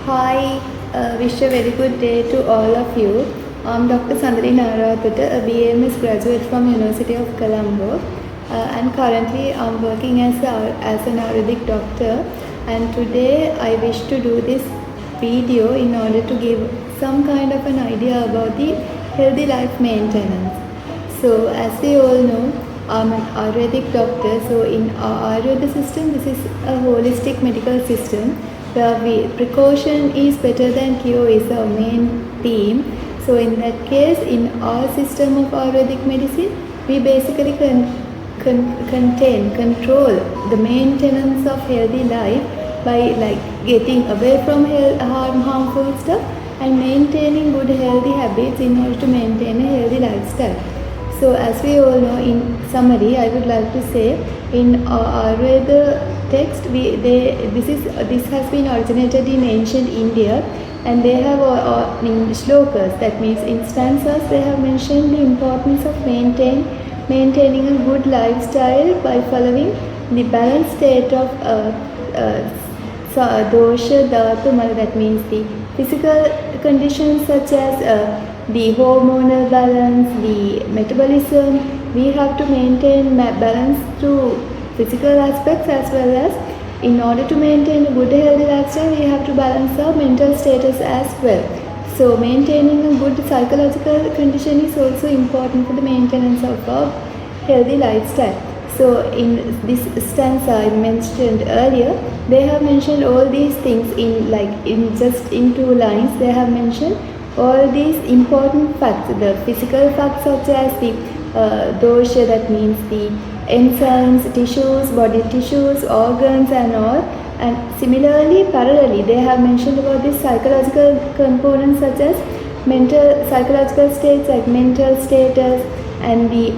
Hi, wish a very good day to all of you. I'm Dr. Sandri Narayathutta, a BAMS graduate from University of Colombo, and currently I'm working as an Ayurvedic doctor. And today I wish to do this video in order to give some kind of an idea about the healthy life maintenance. So, as we all know, I'm an Ayurvedic doctor. So, in our Ayurveda system, this is a holistic medical system where precaution is better than cure is our main theme. So, in that case, in our system of Ayurvedic medicine, we basically control the maintenance of healthy life by getting away from harmful stuff and maintaining good healthy habits in order to maintain a healthy lifestyle. So, as we all know, in summary, I would like to say in Ayurveda text, this has been originated in ancient India, and they have in shlokas, that means in stanzas, they have mentioned the importance of maintaining a good lifestyle by following the balanced state of dosha, dhatu, mala, that means the physical conditions such as the hormonal balance, the metabolism. We have to maintain balance through physical aspects as well as in order to maintain a good healthy lifestyle, we have to balance our mental status as well. So maintaining a good psychological condition is also important for the maintenance of our healthy lifestyle. So in this stanza I mentioned earlier, they have mentioned all these things in 2 lines. They have mentioned all these important facts, the physical facts such as the dosha, that means the enzymes, tissues, body tissues, organs and all. And similarly, parallelly, they have mentioned about the psychological components such as psychological states like mental status and the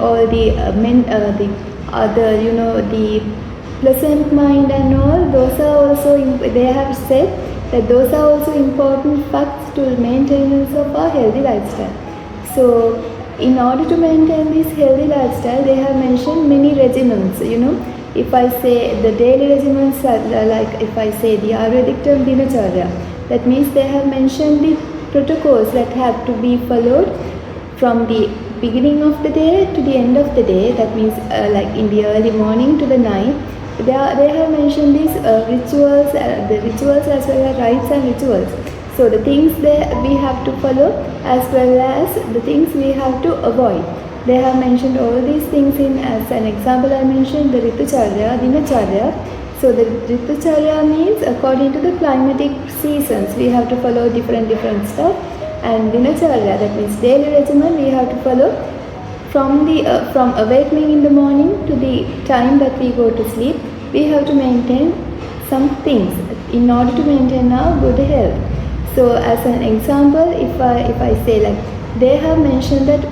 pleasant mind and all. Those are also, they have said that those are also important facts to maintenance of our healthy lifestyle. So, in order to maintain this healthy lifestyle, they have mentioned many regimens. If I say the daily regimens are like, if I say the Ayurvedic term dinacharya, that means they have mentioned the protocols that have to be followed from the beginning of the day to the end of the day. That means like in the early morning to the night. They have mentioned these rituals, the rituals as well as rites and rituals. So the things that we have to follow as well as the things we have to avoid. They have mentioned all these things in, as an example I mentioned the Ritucharya, Dinacharya. So the Ritucharya means according to the climatic seasons we have to follow different stuff, and Dinacharya, that means daily regimen, we have to follow from awakening in the morning to the time that we go to sleep. We have to maintain some things in order to maintain our good health. So as an example, if I say like they have mentioned that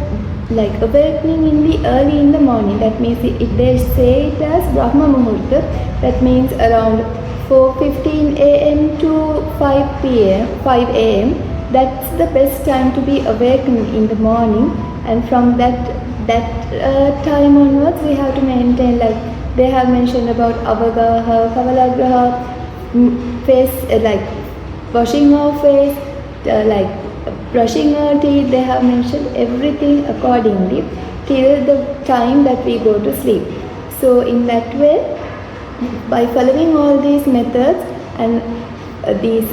like awakening early in the morning, that means if they say it as Brahma Muhurta, that means around 4:15 a.m. to 5 a.m. That's the best time to be awakened in the morning, and from that time onwards we have to maintain, like they have mentioned about avagaha, kavalagraha, face like washing our face, like brushing our teeth. They have mentioned everything accordingly till the time that we go to sleep. So in that way, by following all these methods and these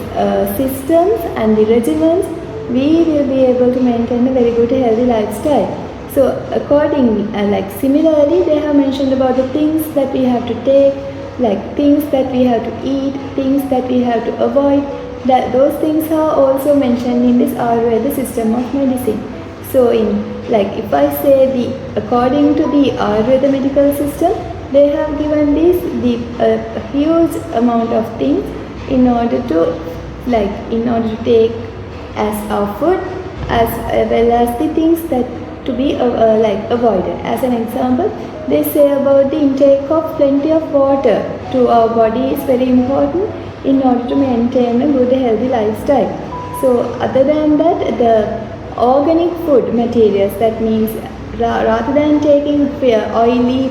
systems and the regimens, we will be able to maintain a very good healthy lifestyle. So accordingly, similarly, they have mentioned about the things that we have to take, like things that we have to eat, things that we have to avoid. That those things are also mentioned in this Ayurveda system of medicine. So if I say according to the Ayurveda medical system, they have given the huge amount of things in order to take as our food, as well as the things that to be avoided. As an example, they say about the intake of plenty of water to our body is very important in order to maintain a good healthy lifestyle. So other than that, the organic food materials, that means rather than taking oily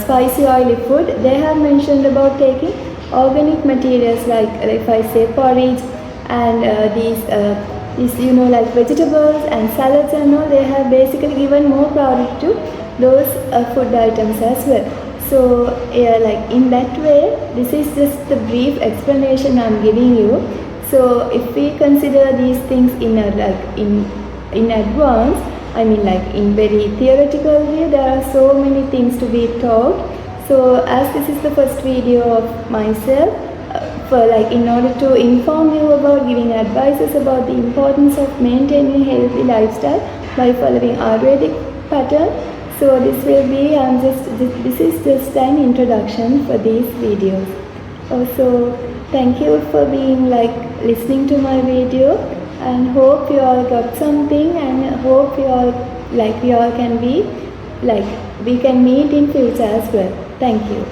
spicy oily food, they have mentioned about taking organic materials like if I say porridge and these like vegetables and salads and all, they have basically given more priority to those food items as well. So like in that way, this is just the brief explanation I'm giving you. So if we consider these things in advance, I mean like in very theoretical way, there are so many things to be taught. So as this is the first video of myself, for like in order to inform you about giving advices about the importance of maintaining a healthy lifestyle by following Ayurvedic pattern. So this will be this is just an introduction for these videos. Also, thank you for being like listening to my video, and hope you all got something, and hope you all like we all can be like we can meet in future as well. Thank you.